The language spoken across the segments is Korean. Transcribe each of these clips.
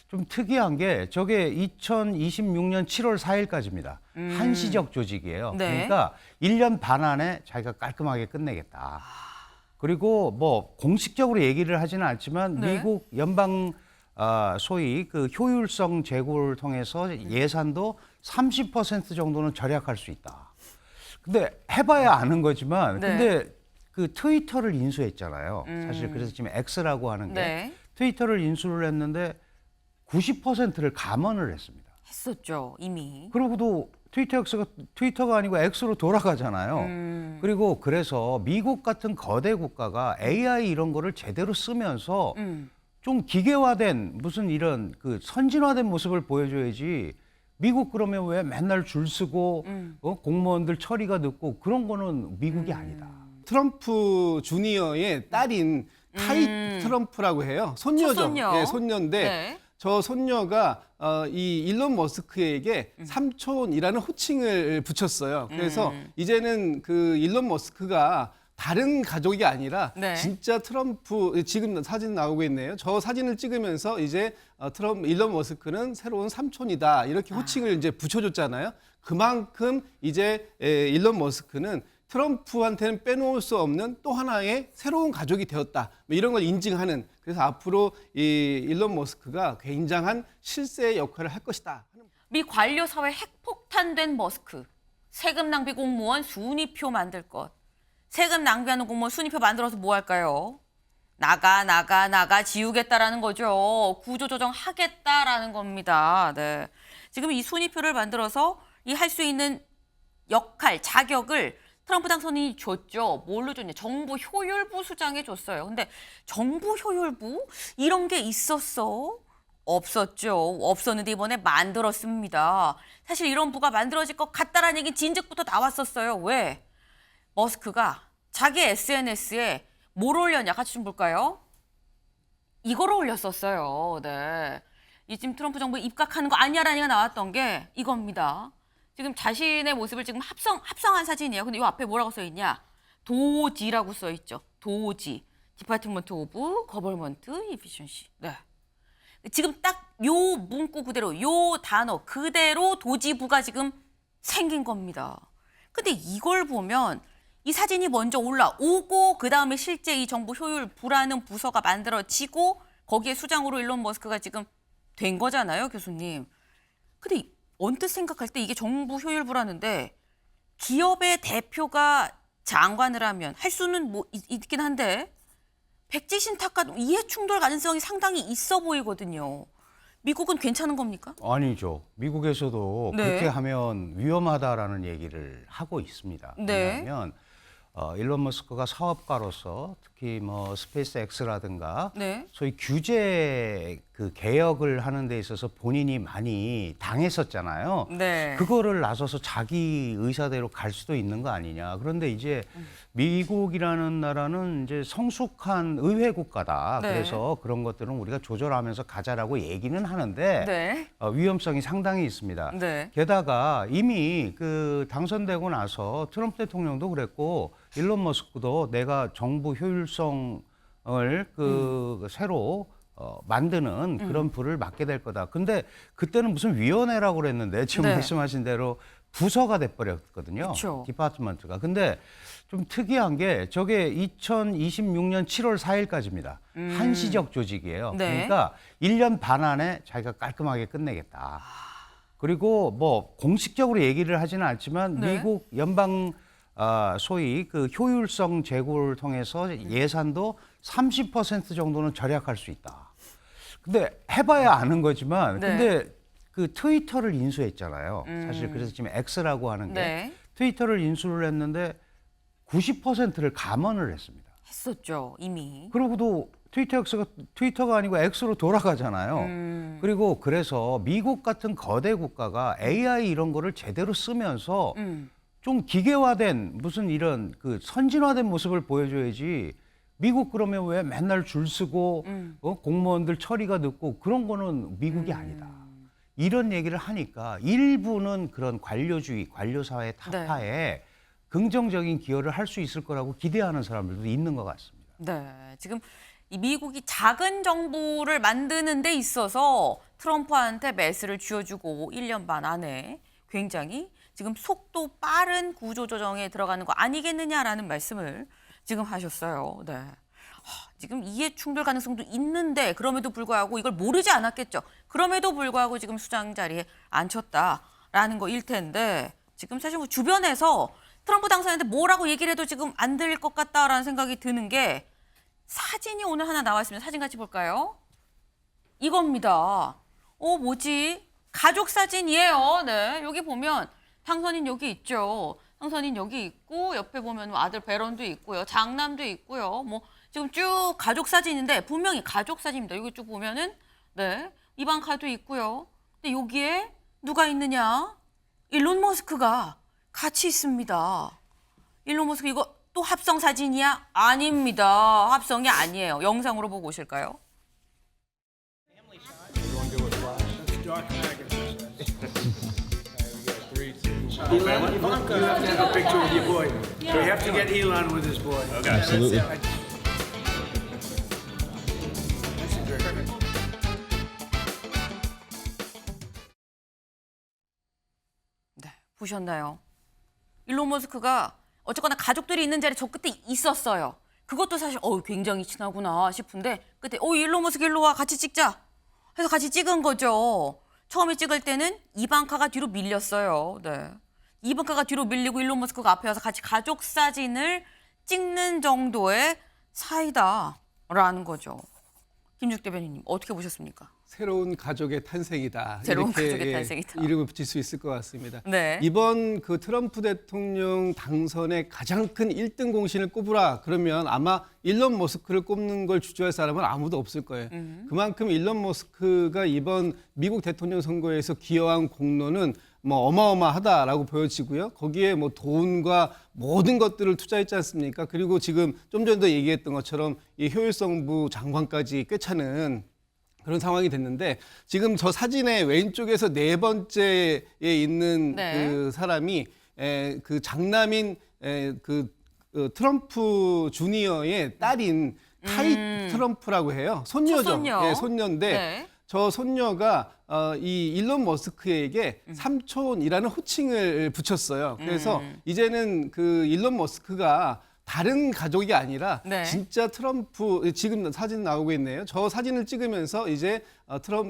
좀 특이한 게 저게 2026년 7월 4일까지입니다. 한시적 조직이에요. 네. 그러니까 1년 반 안에 자기가 깔끔하게 끝내겠다. 그리고 뭐 공식적으로 얘기를 하지는 않지만 네. 미국 연방 소위 그 효율성 제고를 통해서 예산도 30% 정도는 절약할 수 있다. 근데 해봐야 아는 거지만 네. 근데 그 트위터를 인수했잖아요. 사실 그래서 지금 X라고 하는 게 네. 트위터를 인수를 했는데 90%를 감원을 했습니다. 했었죠, 이미. 그러고도 트위터가 아니고 X로 돌아가잖아요. 그리고 그래서 미국 같은 거대 국가가 AI 이런 거를 제대로 쓰면서 좀 기계화된 무슨 이런 그 선진화된 모습을 보여줘야지. 미국 그러면 왜 맨날 줄 서고 공무원들 처리가 늦고 그런 거는 미국이 아니다. 트럼프 주니어의 딸인 카이 트럼프라고 해요. 손녀죠. 손녀. 예, 손녀인데 네. 저 손녀가 이 일론 머스크에게 삼촌이라는 호칭을 붙였어요. 그래서 이제는 그 일론 머스크가 다른 가족이 아니라 네. 진짜 트럼프 지금 사진 나오고 있네요. 저 사진을 찍으면서 이제 일론 머스크는 새로운 삼촌이다 이렇게 호칭을 이제 붙여줬잖아요. 그만큼 이제 일론 머스크는 트럼프한테는 빼놓을 수 없는 또 하나의 새로운 가족이 되었다. 뭐 이런 걸 인증하는. 그래서 앞으로 이 일론 머스크가 굉장한 실세의 역할을 할 것이다. 미 관료 사회 핵폭탄된 머스크. 세금 낭비 공무원 순위표 만들 것. 세금 낭비하는 공무원 순위표 만들어서 뭐 할까요? 나가 지우겠다라는 거죠. 구조조정 하겠다라는 겁니다. 네. 지금 이 순위표를 만들어서 이 할 수 있는 역할, 자격을 트럼프 당선인이 줬죠. 뭘로 줬냐? 정부 효율부 수장에 줬어요. 근데 정부 효율부? 이런 게 있었어? 없었죠. 없었는데 이번에 만들었습니다. 사실 이런 부가 만들어질 것 같다라는 얘기는 진즉부터 나왔었어요. 왜? 머스크가 자기 SNS에 뭘 올렸냐? 같이 좀 볼까요? 이거를 올렸었어요. 네. 이 지금 트럼프 정부 입각하는 거 아니야라는 얘기가 나왔던 게 이겁니다. 지금 자신의 모습을 지금 합성한 사진이에요. 근데 이 앞에 뭐라고 써 있냐? 도지라고 써 있죠. 도지. 디파트먼트 오브 거버먼트 이피션시. 네. 지금 딱 요 문구 그대로 요 단어 그대로 도지부가 지금 생긴 겁니다. 근데 이걸 보면 이 사진이 먼저 올라오고 그다음에 실제 이 정부 효율부라는 부서가 만들어지고 거기에 수장으로 일론 머스크가 지금 된 거잖아요, 교수님. 근데 언뜻 생각할 때 이게 정부 효율부라는데 기업의 대표가 장관을 하면 할 수는 뭐 있긴 한데 백지 신탁과 이해 충돌 가능성이 상당히 있어 보이거든요. 미국은 괜찮은 겁니까? 아니죠. 미국에서도 네. 그렇게 하면 위험하다라는 얘기를 하고 있습니다. 네. 왜냐하면 일론 머스크가 사업가로서 특히 뭐 스페이스 X라든가 네. 소위 규제 그 개혁을 하는 데 있어서 본인이 많이 당했었잖아요. 네. 그거를 나서서 자기 의사대로 갈 수도 있는 거 아니냐. 그런데 이제 미국이라는 나라는 이제 성숙한 의회 국가다. 네. 그래서 그런 것들은 우리가 조절하면서 가자라고 얘기는 하는데 네. 위험성이 상당히 있습니다. 네. 게다가 이미 그 당선되고 나서 트럼프 대통령도 그랬고 일론 머스크도 내가 정부 효율성을 새로 만드는 그런 부를 맡게 될 거다. 근데 그때는 무슨 위원회라고 그랬는데 지금 네. 말씀하신 대로 부서가 돼버렸거든요. 그쵸. 디파트먼트가. 근데 좀 특이한 게 저게 2026년 7월 4일까지입니다. 한시적 조직이에요. 네. 그러니까 1년 반 안에 자기가 깔끔하게 끝내겠다. 그리고 뭐 공식적으로 얘기를 하지는 않지만 네. 미국 연방 소위 그 효율성 제고를 통해서 예산도 30% 정도는 절약할 수 있다. 근데 해봐야 아는 거지만 네. 근데 그 트위터를 인수했잖아요. 사실 그래서 지금 X라고 하는 게 네. 트위터를 인수를 했는데 90%를 감원을 했습니다. 했었죠, 이미. 그러고도 트위터가 아니고 X로 돌아가잖아요. 그리고 그래서 미국 같은 거대 국가가 AI 이런 거를 제대로 쓰면서 좀 기계화된 무슨 이런 그 선진화된 모습을 보여줘야지. 미국 그러면 왜 맨날 줄 서고 공무원들 처리가 늦고 그런 거는 미국이 아니다. 이런 얘기를 하니까 일부는 그런 관료주의, 관료사회 타파에 긍정적인 기여를 할 수 있을 거라고 기대하는 사람들도 있는 것 같습니다. 네, 지금 이 미국이 작은 정부를 만드는 데 있어서 트럼프한테 매스를 쥐어주고 1년 반 안에 굉장히 지금 속도 빠른 구조조정에 들어가는 거 아니겠느냐라는 말씀을 지금 하셨어요. 네. 지금 이해 충돌 가능성도 있는데 그럼에도 불구하고 이걸 모르지 않았겠죠. 그럼에도 불구하고 지금 수장 자리에 앉혔다라는 거일 텐데 지금 사실 뭐 주변에서 트럼프 당선인한테 뭐라고 얘기를 해도 지금 안 될 것 같다라는 생각이 드는 게 사진이 오늘 하나 나와 있습니다. 사진 같이 볼까요? 이겁니다. 뭐지? 가족 사진이에요. 네, 여기 보면 당선인 여기 있죠. 당선인 여기 있고 옆에 보면 아들 베런도 있고요. 장남도 있고요. 뭐 지금 쭉 가족 사진인데 분명히 가족 사진입니다. 여기 쭉 보면은 네, 이방카도 있고요. 근데 여기에 누가 있느냐? 일론 머스크가 같이 있습니다. 일론 머스크 이거 또 합성 사진이야? 아닙니다. 합성이 아니에요. 영상으로 보고 오실까요? Elon, Ivanka, you have to have a picture with your boy. We have to get Elon with his boy. Absolutely. 네, 보셨나요? 일론 머스크가 어쨌거나 가족들이 있는 자리에 저 끝에 있었어요. 그것도 사실 굉장히 친하구나 싶은데 그때 일론 머스크 일로 와 같이 찍자 해서 같이 찍은 거죠. 처음에 찍을 때는 이방카가 뒤로 밀렸어요. 네. 이방카가 뒤로 밀리고 일론 머스크가 앞에 와서 같이 가족 사진을 찍는 정도의 사이다라는 거죠. 김죽 대변인님 어떻게 보셨습니까? 새로운 가족의 탄생이다. 새로운 이렇게 가족의 탄생이다. 이름을 붙일 수 있을 것 같습니다. 네. 이번 그 트럼프 대통령 당선의 가장 큰 1등 공신을 꼽으라 그러면 아마 일론 머스크를 꼽는 걸 주저할 사람은 아무도 없을 거예요. 그만큼 일론 머스크가 이번 미국 대통령 선거에서 기여한 공로는 뭐 어마어마하다라고 보여지고요. 거기에 뭐 돈과 모든 것들을 투자했지 않습니까? 그리고 지금 좀 전에 얘기했던 것처럼 이 효율성부 장관까지 꿰차는 그런 상황이 됐는데 지금 저 사진의 왼쪽에서 네 번째에 있는 네. 그 사람이 그 장남인 트럼프 주니어의 딸인 카이 트럼프라고 해요. 손녀죠. 손녀. 네, 손녀인데 네. 저 손녀가 이 일론 머스크에게 삼촌이라는 호칭을 붙였어요. 그래서 이제는 그 일론 머스크가 다른 가족이 아니라 네. 진짜 트럼프 지금 사진 나오고 있네요. 저 사진을 찍으면서 이제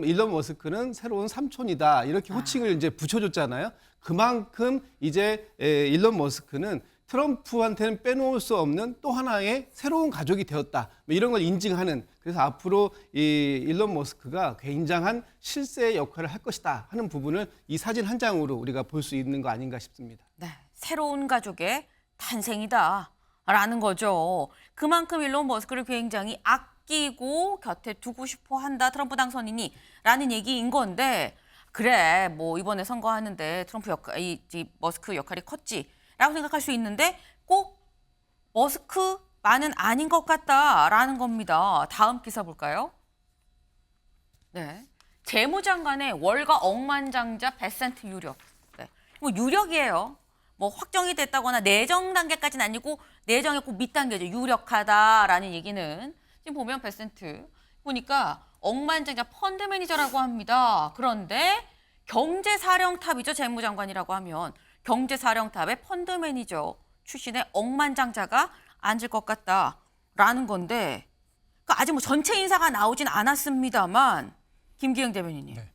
일론 머스크는 새로운 삼촌이다 이렇게 호칭을 이제 붙여줬잖아요. 그만큼 이제 일론 머스크는 트럼프한테는 빼놓을 수 없는 또 하나의 새로운 가족이 되었다. 뭐 이런 걸 인증하는 그래서 앞으로 이 일론 머스크가 굉장한 실세의 역할을 할 것이다 하는 부분을 이 사진 한 장으로 우리가 볼 수 있는 거 아닌가 싶습니다. 네, 새로운 가족의 탄생이다라는 거죠. 그만큼 일론 머스크를 굉장히 아끼고 곁에 두고 싶어 한다 트럼프 당선인이라는 얘기인 건데 그래 뭐 이번에 선거하는데 트럼프 이 머스크 역할이 컸지라고 생각할 수 있는데 꼭 머스크만은 아닌 것 같다라는 겁니다. 다음 기사 볼까요? 네, 재무장관의 월가 억만장자 베센트 유력. 네, 뭐 유력이에요. 뭐 확정이 됐다거나 내정 단계까지는 아니고 내정의 꼭 밑단계죠. 유력하다라는 얘기는 지금 보면 베센트 보니까 억만장자 펀드 매니저라고 합니다. 그런데 경제사령탑이죠. 재무장관이라고 하면 경제사령탑의 펀드 매니저 출신의 억만장자가 앉을 것 같다라는 건데 그러니까 아직 뭐 전체 인사가 나오진 않았습니다만 김기영 대변인님 네.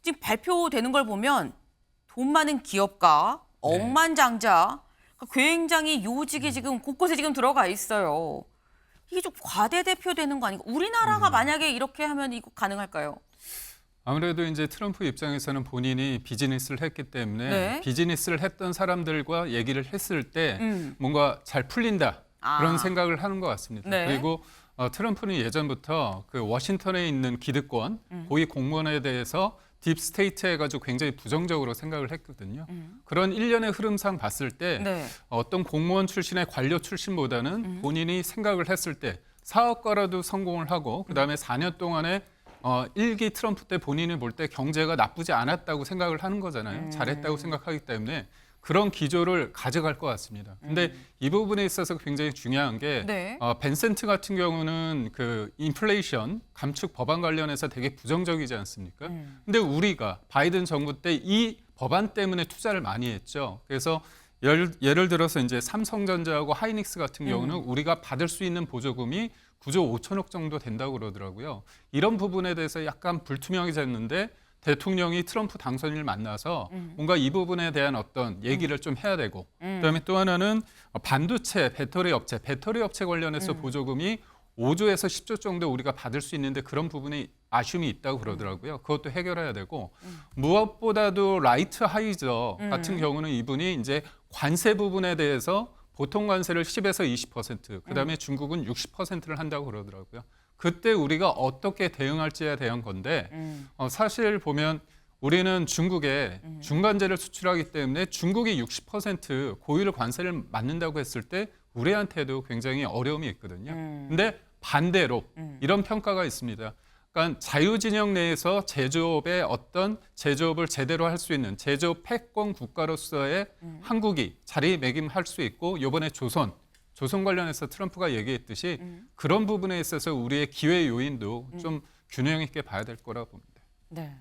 지금 발표되는 걸 보면 돈 많은 기업가 억만장자 굉장히 요직이 지금 곳곳에 지금 들어가 있어요. 이게 좀 과대대표되는 거 아닌가? 우리나라가 만약에 이렇게 하면 이거 가능할까요? 아무래도 이제 트럼프 입장에서는 본인이 비즈니스를 했기 때문에 네. 비즈니스를 했던 사람들과 얘기를 했을 때 뭔가 잘 풀린다 그런 생각을 하는 것 같습니다. 네. 그리고 트럼프는 예전부터 그 워싱턴에 있는 기득권, 고위 공무원에 대해서 딥스테이트 해가지고 굉장히 부정적으로 생각을 했거든요. 그런 일련의 흐름상 봤을 때 네. 어떤 공무원 출신의 관료 출신보다는 본인이 생각을 했을 때 사업가라도 성공을 하고 그다음에 4년 동안에 1기 트럼프 때 본인이 볼 때 경제가 나쁘지 않았다고 생각을 하는 거잖아요. 잘했다고 생각하기 때문에 그런 기조를 가져갈 것 같습니다. 근데 이 부분에 있어서 굉장히 중요한 게 네. 벤센트 같은 경우는 그 인플레이션 감축 법안 관련해서 되게 부정적이지 않습니까? 근데 우리가 바이든 정부 때 이 법안 때문에 투자를 많이 했죠. 그래서 예를 들어서 이제 삼성전자하고 하이닉스 같은 경우는 우리가 받을 수 있는 보조금이 9조 5천억 정도 된다고 그러더라고요. 이런 부분에 대해서 약간 불투명해졌는데 대통령이 트럼프 당선인을 만나서 뭔가 이 부분에 대한 어떤 얘기를 좀 해야 되고 그다음에 또 하나는 반도체 배터리 업체 관련해서 보조금이 5조에서 10조 정도 우리가 받을 수 있는데 그런 부분이 아쉬움이 있다고 그러더라고요. 그것도 해결해야 되고 무엇보다도 라이트 하이저 같은 경우는 이분이 이제 관세 부분에 대해서 보통 관세를 10에서 20%, 그다음에 중국은 60%를 한다고 그러더라고요. 그때 우리가 어떻게 대응할지에 대한 건데 사실 보면 우리는 중국에 중간재를 수출하기 때문에 중국이 60% 고율 관세를 맞는다고 했을 때 우리한테도 굉장히 어려움이 있거든요. 근데 반대로 이런 평가가 있습니다. 그러니까 자유진영 내에서 제조업의 어떤 제조업을 제대로 할 수 있는 제조업 패권 국가로서의 한국이 자리매김할 수 있고 이번에 조선 관련해서 트럼프가 얘기했듯이 그런 부분에 있어서 우리의 기회 요인도 좀 균형 있게 봐야 될 거라고 봅니다. 네.